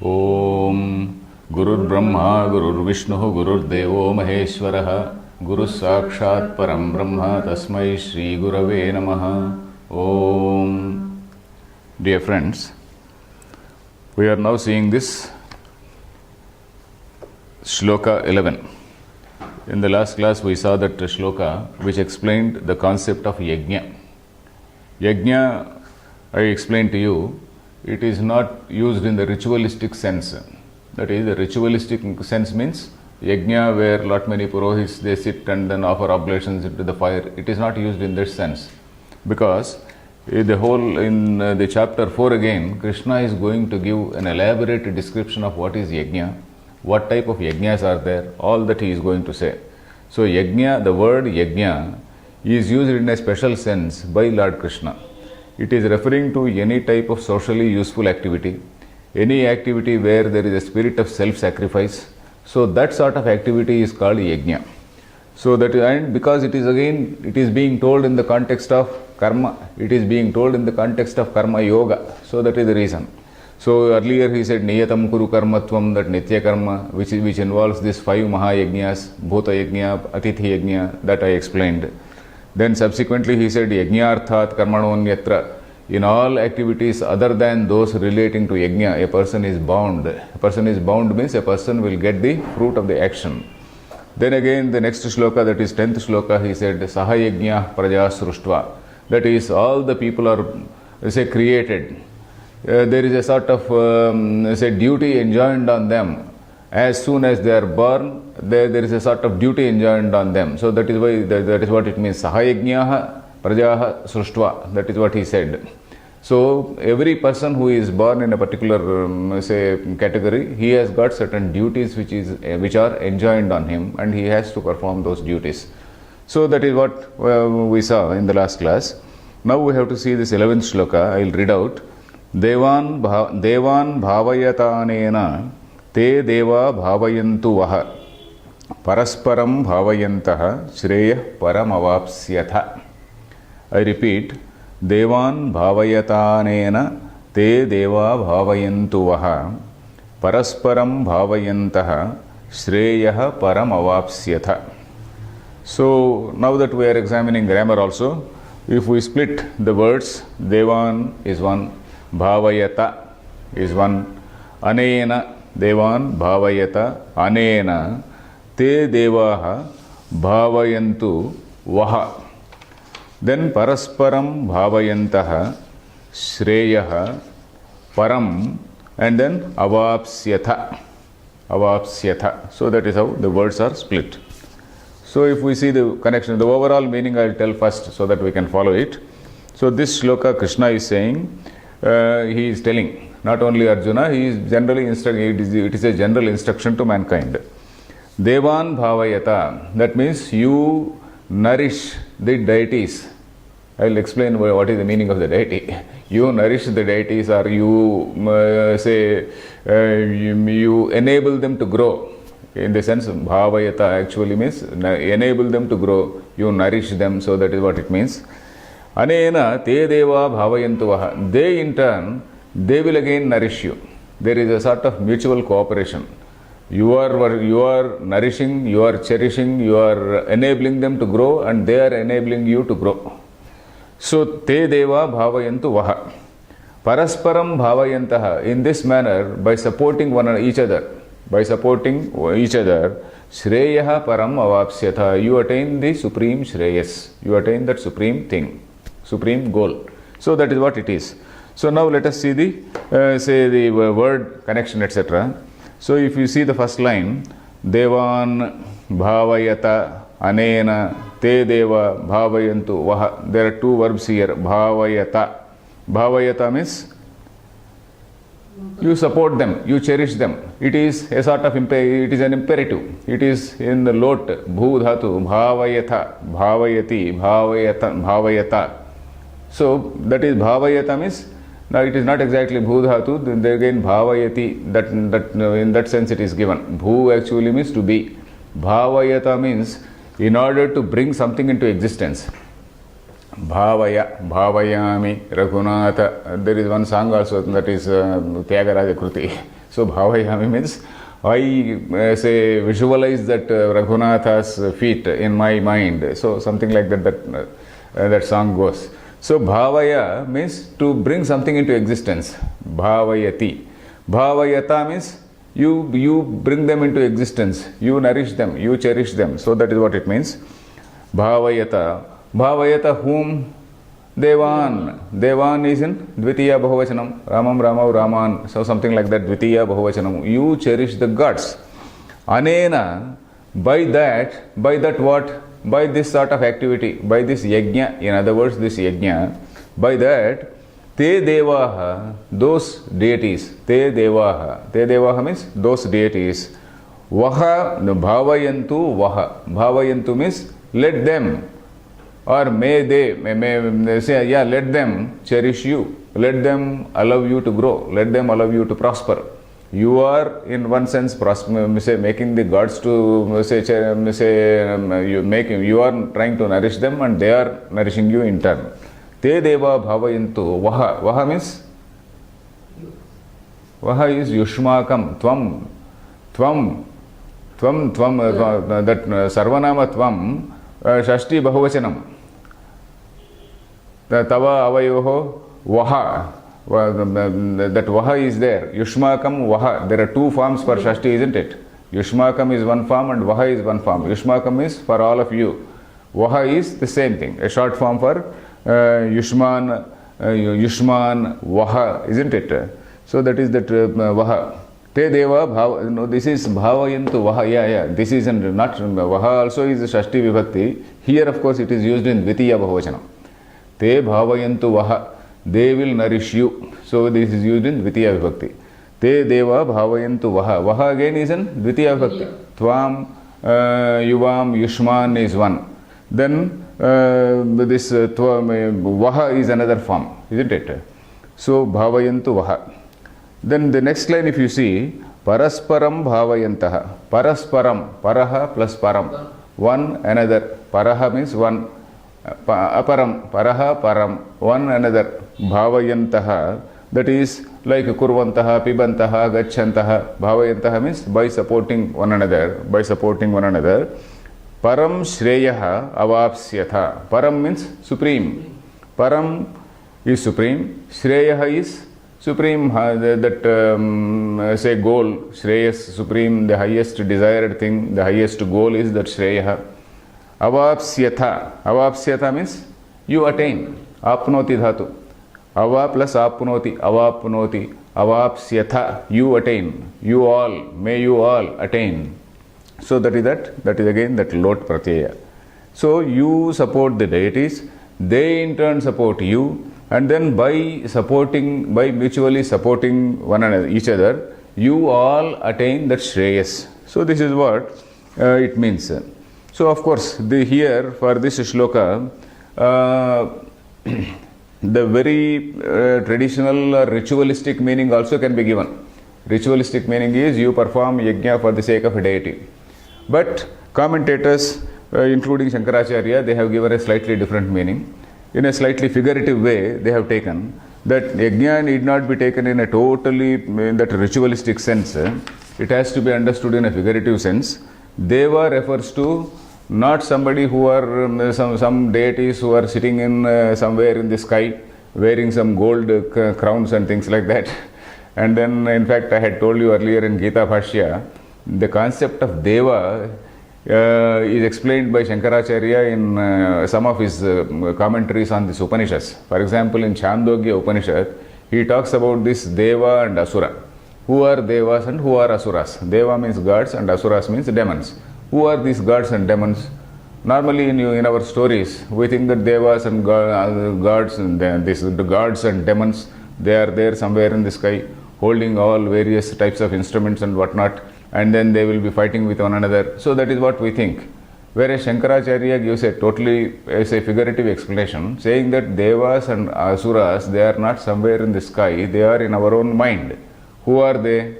ओम गुरुर्ब्रह्मा गुरुर्विष्णुः गुरुर्देवो महेश्वरः गुरुः साक्षात् परं ब्रह्म तस्मै श्री गुरवे नमः. Om. Dear friends, we are now seeing this Shloka 11. In the last class we saw that Shloka which explained the concept of Yajna. Yajna, I explained to you, it is not used in the ritualistic sense. That is, the ritualistic sense means Yajna where lot many Purohits they sit and then offer oblations into the fire. It is not used in this sense. Because in the chapter 4 again, Krishna is going to give an elaborate description of what is Yajna, what type of Yajnas are there, all that he is going to say. So Yajna, the word Yajna is used in a special sense by Lord Krishna. It is referring to any type of socially useful activity, any activity where there is a spirit of self-sacrifice. So that sort of activity is called Yajna. So that, and because it is being told in the context of karma, it is being told in the context of karma yoga. So that is the reason. So earlier he said Niyatam Kuru Karmatvam, that Nitya Karma, which involves these 5 Mahayajnas, Bhuta Yajna, Atithi Yajna, that I explained. Then subsequently he said Yajnarthat Karmanonyatra. In all activities other than those relating to Yajna, a person is bound. A person is bound means a person will get the fruit of the action. Then again the next shloka, that is 10th shloka, he said Sahayajna Praja Sruštva. That is, all the people are created. There is a sort of duty enjoined on them. As soon as they are born, there is a sort of duty enjoined on them. So that is why that is what it means. Sahayajnaha Prajaha Sruštva. That is what he said. So every person who is born in a particular category, he has got certain duties which are enjoined on him, and he has to perform those duties. So that is what we saw in the last class. Now we have to see this 11th shloka. I will read out. Devan bhavayatanena te deva bhavayantu vaha parasparam bhavayantaha shreyah paramavapsyatha. I repeat. Devan bhavayatanena te deva bhavayantu vaha parasparam bhavayantaha shreyah paramavapsyatha. So now that we are examining grammar also, if we split the words, Devan is one, Bhavayata is one, Anena, Devan Bhavayata, Anena, Te Devaha Bhavayantu Vaha. Then Parasparam Bhavayantaha, Shreyah, Param, and then Avapsyatha. Avapsyatha. So that is how the words are split. So if we see the connection, the overall meaning I will tell first so that we can follow it. So this shloka Krishna is saying, he is telling, not only Arjuna, he is generally instructing, it is a general instruction to mankind. Devan Bhavayata, that means you nourish the deities. I will explain what is the meaning of the deity. You nourish the deities, or you you enable them to grow. In the sense, bhavayata actually means enable them to grow. You nourish them, so that is what it means. Anena te deva bhavayantu vaha. They in turn, they will again nourish you. There is a sort of mutual cooperation. You are nourishing, you are cherishing, you are enabling them to grow, and they are enabling you to grow. So te deva bhavayantu vaha. Parasparam bhavayantaha. In this manner, by supporting each other, Shreyah param avapsyatha. You attain the supreme Shreyas. You attain that supreme thing, supreme goal. So that is what it is. So now let us see the word connection, etc. So if you see the first line, Devan bhavayata anena te deva bhavayantu vaha. There are 2 verbs here. Bhavayata. Bhavayata means you support them, you cherish them. It is a sort of it is an imperative. It is in the lot, bhu dhatu, bhavayata, bhavayati, bhavayata. So that is bhavayata means, now it is not exactly bhu dhatu, then again bhavayati, that in that sense it is given. Bhu actually means to be. Bhavayata means in order to bring something into existence. Bhavaya, Bhavayami, Raghunatha. There is one song also that is Tyagaraja Kruti. So Bhavayami means I say visualize that Raghunatha's feet in my mind. So something like that song goes. So Bhavaya means to bring something into existence. Bhavayati. Bhavayata means you bring them into existence. You nourish them. You cherish them. So that is what it means. Bhavayata. Bhavayata whom? Devan. Devan is in Dvitiya Bahuvachanam. Ramam Ramav Raman. So something like that. Dvitiya Bahuvachanam. You cherish the gods. Anena. By that what? By this sort of activity. By this yajna. In other words, this yajna. By that, te devaha. Those deities. Te devaha. Te devaha means those deities. Vaha. Bhavayantu vaha. Bhavayantu means let them. Or may they say, yeah, let them cherish you. Let them allow you to grow. Let them allow you to prosper. You are, in one sense, making the gods to you are trying to nourish them, and they are nourishing you in turn. Te deva bhavayantu vaha. Vaha means? Vaha is yushmakam, tvam. That sarvanama tvam. Shashti Bahuvachanam. Tava avayoho Vaha. That Vaha is there. Yushmakam Vaha. There are two forms for Shashti, isn't it? Yushmakam is one form and Vaha is one form. Yushmakam is for all of you. Vaha is the same thing. A short form for Yushman Vaha, isn't it? So that is that Vaha. Te deva bhava, no, this is bhavayantu vaha, yeah. This is not, vaha also is Shashti Vibhakti. Here, of course, it is used in Dvitiya Bahuvachanam. Te bhavayantu vaha, they will nourish you. So this is used in Dvitiya Vibhakti. Te deva bhavayantu vaha. Vaha again is in Dvitiya Vibhakti. Tvam, yuvam, yushman is one. Then this vaha is another form, isn't it? So bhavayantu vaha. Then the next line, if you see, parasparam bhavayantaha. Parasparam, paraha plus param. One another. Paraha means one. Aparam, paraha param. One another. Bhavayantaha. That is like kurvantaha, pibantaha, gachantaha. Bhavayantaha means by supporting one another. By supporting one another. Param shreyaha avapsyatha. Param means supreme. Param is supreme. Shreyaha is supreme, say goal, Shreyas, supreme, the highest desired thing, the highest goal is that Shreyaha. Avapsyatha. Avapsyatha means you attain. Apnoti dhatu. Ava plus apnoti. Avapnoti. Avapsyatha. You attain. You all. May you all attain. So that is that. That is again that lot pratyaya. So you support the deities. They in turn support you. And then by mutually supporting one another, each other, you all attain that Shreyas. So this is what it means. So of course, here for this shloka, the very traditional or ritualistic meaning also can be given. Ritualistic meaning is you perform yajna for the sake of a deity. But commentators, including Shankaracharya, they have given a slightly different meaning. In a slightly figurative way, they have taken that yajna need not be taken in a totally in that ritualistic sense. It has to be understood in a figurative sense. Deva refers to not somebody who are some deities who are sitting in somewhere in the sky wearing some gold crowns and things like that. And then, in fact, I had told you earlier in Gita Bhashya, the concept of Deva is explained by Shankaracharya in some of his commentaries on this Upanishads. For example, in Chandogya Upanishad, he talks about this Deva and Asura. Who are Devas and who are Asuras? Deva means gods and Asuras means demons. Who are these gods and demons? Normally in our stories, we think that Devas and gods and the gods and demons, they are there somewhere in the sky holding all various types of instruments and whatnot, and then they will be fighting with one another. So that is what we think. Whereas Shankaracharya gives a totally as a figurative explanation, saying that Devas and Asuras, they are not somewhere in the sky, they are in our own mind. Who are they?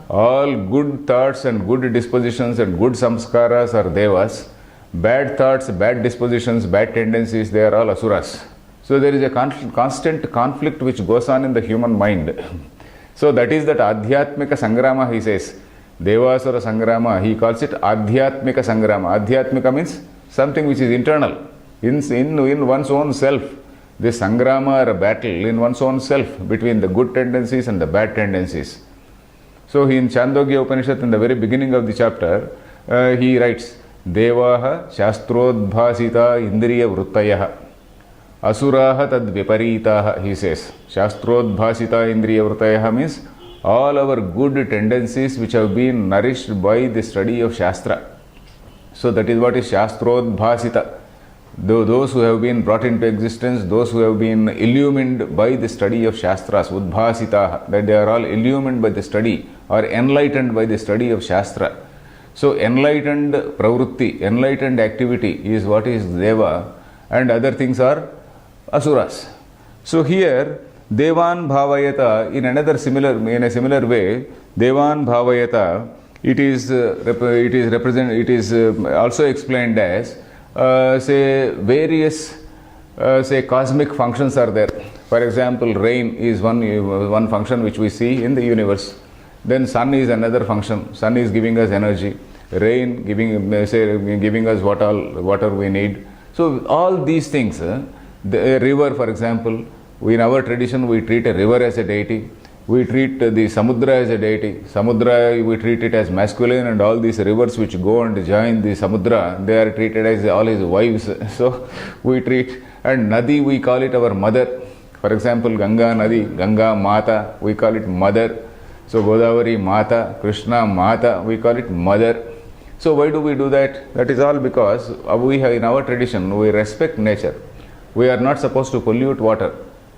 All good thoughts and good dispositions and good samskaras are Devas, bad thoughts, bad dispositions, bad tendencies, they are all asuras. So there is a constant conflict which goes on in the human mind. So that is that Adhyatmika Sangrama, he says. Devasura Sangrama, he calls it Adhyatmika Sangrama. Adhyatmika means something which is internal, in one's own self. This Sangrama or a battle in one's own self between the good tendencies and the bad tendencies. So in Chandogya Upanishad, in the very beginning of the chapter, he writes, Devaha Shastrodbhasita Indriya Vruttayaha Asuraha Tad Viparitaha, he says. Shastrodbhasita Indriya Vruttayaha means all our good tendencies which have been nourished by the study of Shastra. So that is what is Shastrodbhasita. Those who have been brought into existence, those who have been illumined by the study of Shastras, Udbhasitaha, that they are all illumined by the study or enlightened by the study of Shastra. So enlightened pravrutti, enlightened activity is what is Deva, and other things are Asuras. So here, Devan Bhavayata, in a similar way, Devan Bhavayata, it is also explained as say various cosmic functions are there. For example, rain is one function which we see in the universe. Then sun is another function. Sun is giving us energy. Rain giving us water we need. So all these things, the river, for example, in our tradition we treat a river as a deity. We treat the Samudra as a deity. Samudra, we treat it as masculine, and all these rivers which go and join the Samudra, they are treated as all his wives. So we treat, and Nadi, we call it our mother. For example, Ganga Nadi, Ganga Mata, we call it mother. So Godavari Mata, Krishna Mata, we call it mother. So why do we do that? That is all because we have, in our tradition, we respect nature. We are not supposed to pollute water.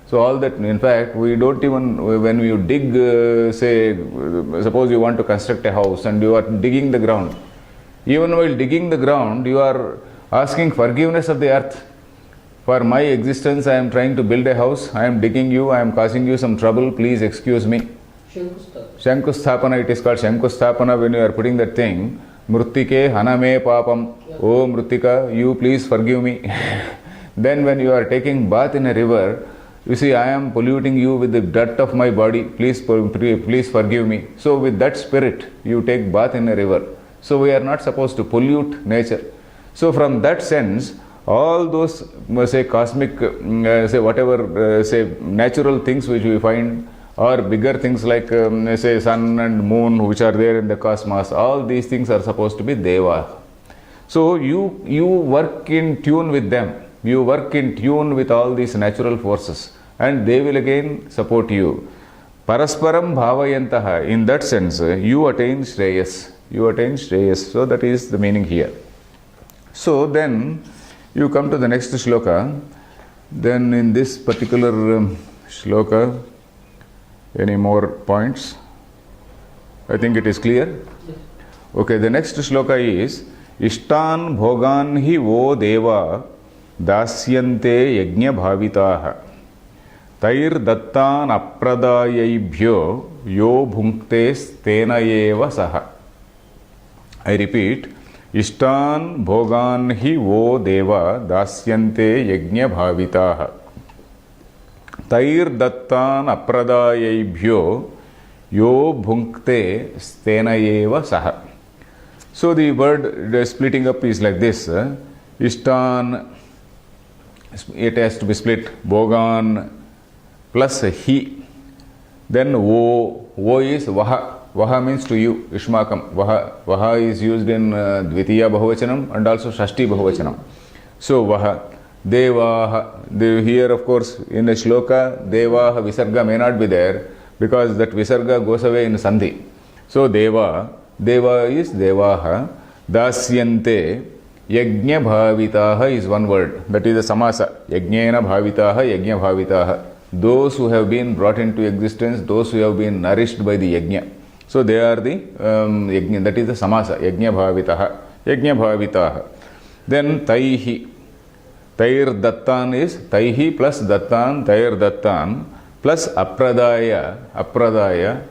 So all that, in fact, we don't even, when you dig, suppose you want to construct a house and you are digging the ground. Even while digging the ground, you are asking forgiveness of the earth. For my existence, I am trying to build a house, I am digging you, I am causing you some trouble, please excuse me. Shankusthapana, it is called Shankusthapana when you are putting that thing. Mruttike haname papam. Oh Mruttika, you please forgive me. Then when you are taking bath in a river, you see, I am polluting you with the dirt of my body. Please forgive me. So with that spirit, you take bath in a river. So we are not supposed to pollute nature. So from that sense, all those, cosmic, natural things which we find, or bigger things like, sun and moon which are there in the cosmos, all these things are supposed to be Deva. So you work in tune with them. You work in tune with all these natural forces, and they will again support you. Parasparam bhavayantaha, in that sense, you attain Shreyas. You attain Shreyas. So that is the meaning here. So then, you come to the next shloka. Then in this particular shloka, any more points? I think it is clear. Okay, the next shloka is Ishtan bhogan hi vo deva दास्यन्ते यज्ञ भाविताः तैर दत्तान अप्रदायैभ्यो यो भुङ्क्ते स्तेन एव सः. I repeat, इष्टान भोगान ही वो देवा दास्यन्ते यज्ञ भाविताः तैर दत्तान अप्रदायैभ्यो यो भुङ्क्ते स्तेन एव सः. So the word splitting up is like this. Ishtan, it has to be split. Bhogan plus he. Then wo is vaha. Vaha means to you. Ishmakam. Vaha is used in Dvitiya Bahuvachanam and also Shashti Bahuvachanam. So vaha. Devaha. Here of course in the shloka Devaha Visarga may not be there because that Visarga goes away in Sandhi. So Deva is Devaha. Dasyante Yajna Bhavitaha is one word. That is a samasa. Yajnena Bhavitaha, Yajna Bhavitaha. Those who have been brought into existence, those who have been nourished by the Yajna. So they are the Yajna, that is the samasa. Yajna Bhavitaha. Yajna Bhavitaha. Then Taihi. Tair Dattan is Taihi plus Dattan, Tair Dattan plus Apradaya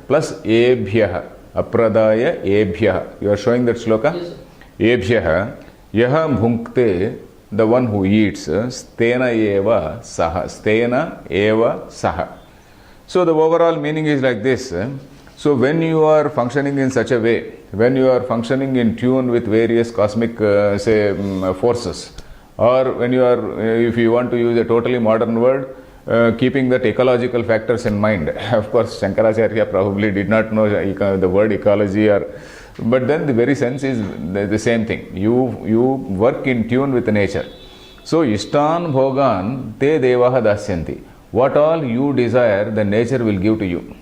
plus Ebhyaha. Apradaya Ebhyaha. You are showing that shloka? Yes, sir. Ebhyaha. Yaha bhunkte, the one who eats, stena eva saha. Stena eva saha. So the overall meaning is like this. So when you are functioning in such a way, when you are functioning in tune with various cosmic forces, or when you are, if you want to use a totally modern word, keeping that ecological factors in mind. Of course, Shankaracharya probably did not know the word ecology, but then the very sense is the same thing. You work in tune with nature. So, ishtan bhogan te devaha dasyanti. What all you desire, the nature will give to you.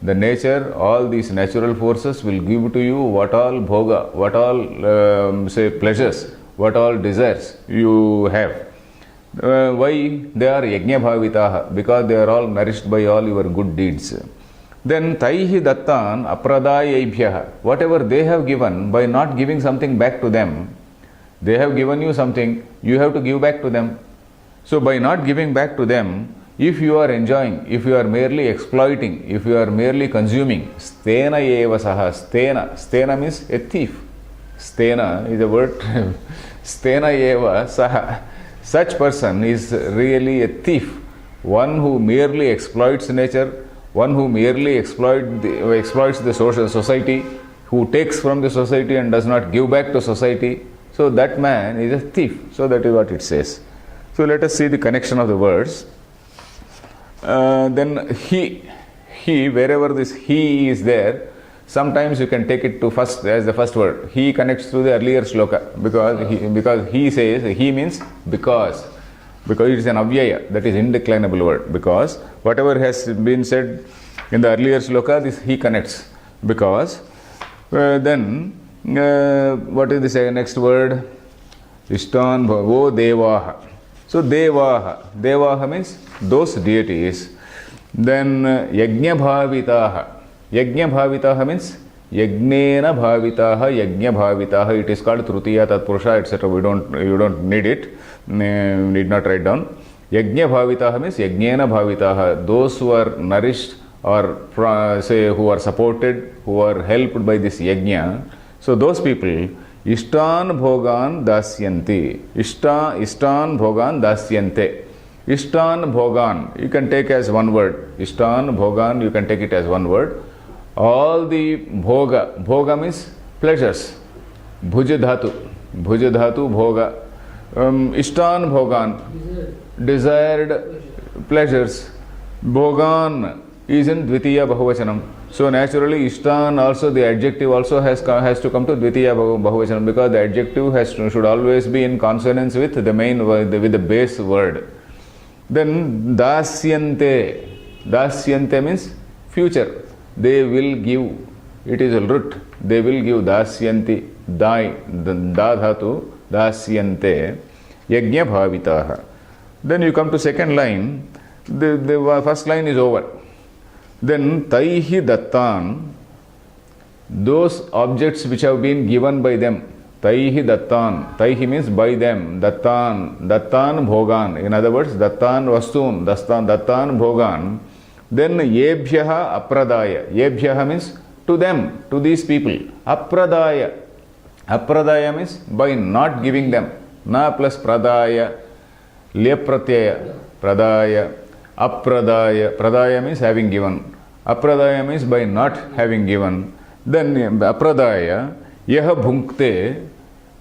The nature, all these natural forces will give to you what all bhoga, what all pleasures, what all desires you have. Why? They are yajna bhavitaha, because they are all nourished by all your good deeds. Then taihi dattan apradayebhyaha. Whatever they have given, by not giving something back to them, they have given you something, you have to give back to them. So by not giving back to them, if you are enjoying, if you are merely exploiting, if you are merely consuming, stena eva saha. Stena means a thief. Stena is a word. Stena eva saha. Such person is really a thief, one who merely exploits nature, one who merely exploits the social society, who takes from the society and does not give back to society. So that man is a thief. So that is what it says. So let us see the connection of the words. Then he, wherever this he is there, sometimes you can take it to first as the first word. He connects to the earlier shloka because he says, he means because it is an avyaya, that is indeclinable word. Because whatever has been said in the earlier shloka, this he connects. Because then what is the next word? Ishtan bhavo devaha. So devaha means those deities. Then yajna bhavitaha. Yajna bhavitaha means yagnena bhavitaha, yajna bhavitaha. It is called trutiya tatpurusha, etc. You don't need it. Need not write down. Yajna bhavitaha means yagnena bhavitaha. Those who are nourished or who are supported, who are helped by this yajna. So those people, ishtan bhogan dasyanti. Ishtan bhogan dasyante. Ishtan bhogan, you can take as one word. Ishtan bhogan, you can take it as one word. All the bhoga means pleasures. Bhuja dhatu bhoga. Ishtan bhogan, desired pleasures. Bhogan is in dvitiya bahuvachanam. So naturally ishtan also, the adjective also has to come to dvitiya bahuvachanam, because the adjective should always be in consonance with the main word, with the base word. Then dasyante. Dasyante means future. They will give. It is a root. They will give. Dasyanti. Da dhatu. Dasyante. Yajna bhavitaha. Then you come to second line. The first line is over. Then taihi dattan. Those objects which have been given by them. Taihi dattan. Taihi means by them. Dattan bhogan. In other words, dattan vastun. Dattan bhogan. Then yebhyaha apradaya. Yebhyaha means to them, to these people. Apradaya. Apradaya means by not giving them. Na plus pradaya. Lepratyaya. Pradaya. Apradaya. Pradaya means having given. Apradaya means by not having given. Then apradaya. Yaha bhunkte.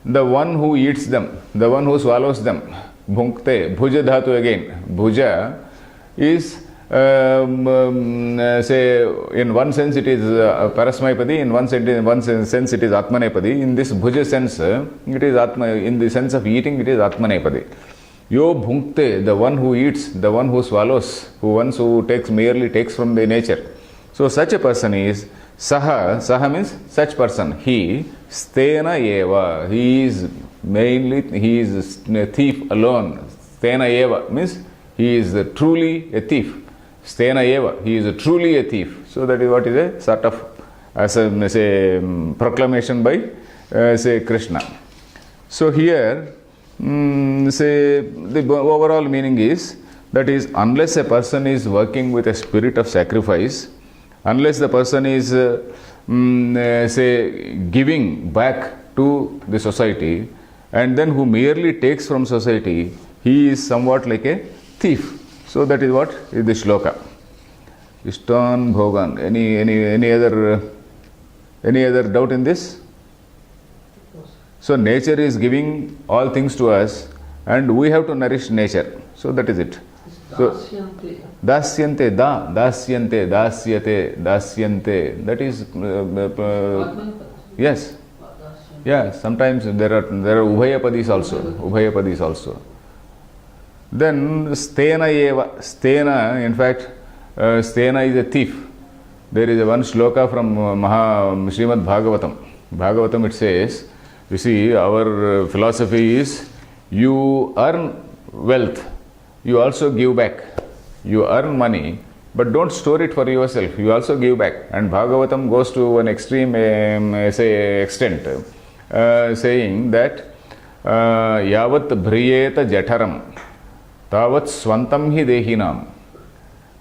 The one who eats them, the one who swallows them. Bhunkte, bhuja dhatu again. Bhuja is, say, in one sense it is parasmaipadi, in one sense it is atmanepadi. In this bhuja sense, it is atma, in the sense of eating, it is atmanepadi. Yo bhunkte, the one who eats, the one who swallows, who merely takes from the nature. So such a person is saha means such person. He, stena eva, he is a thief alone. Stena eva means he is truly a thief. Stena eva, he is truly a thief. So that is what is a sort of, as a proclamation by Krishna. So here, the overall meaning is, that is, unless a person is working with a spirit of sacrifice, unless the person is giving back to the society, and then who merely takes from society, he is somewhat like a thief. So that is what is the shloka. Ishtan bhogan. Any other doubt in this? So nature is giving all things to us, and we have to nourish nature. So that is it. So dasyante, dasyate. That is yes. Yeah. Sometimes there are ubhayapadis also. Then stena eva. Stena, in fact, stena is a thief. There is one shloka from Srimad Bhagavatam. Bhagavatam, it says, you see, our philosophy is you earn wealth, you also give back. You earn money, but don't store it for yourself. You also give back. And Bhagavatam goes to an extreme extent, saying that yavat bhriyeta jataram tavat swantam hi dehinam.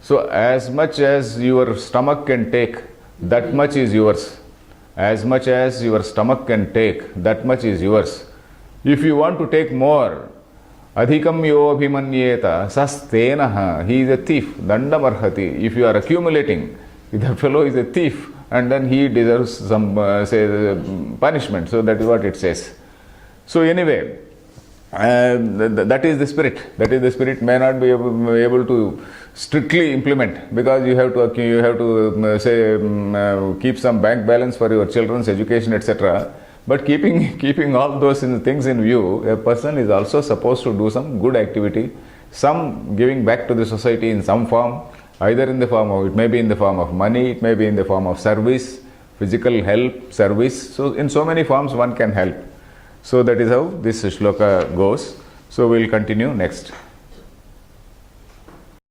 So as much as your stomach can take, that much is yours. As much as your stomach can take, that much is yours. If you want to take more, adhikam yo abhimanyeta sastenaha, he is a thief, dandamarhati. If you are accumulating, the fellow is a thief, and then he deserves some punishment. So that is what it says. So anyway, that is the spirit. That is the spirit. May not be able to strictly implement, because you have to keep some bank balance for your children's education, etc. But keeping all those things in view, a person is also supposed to do some good activity, some giving back to the society in some form, either in the form of, it may be in the form of money, it may be in the form of service, physical help, service. So in so many forms one can help. So that is how this shloka goes. So we will continue next.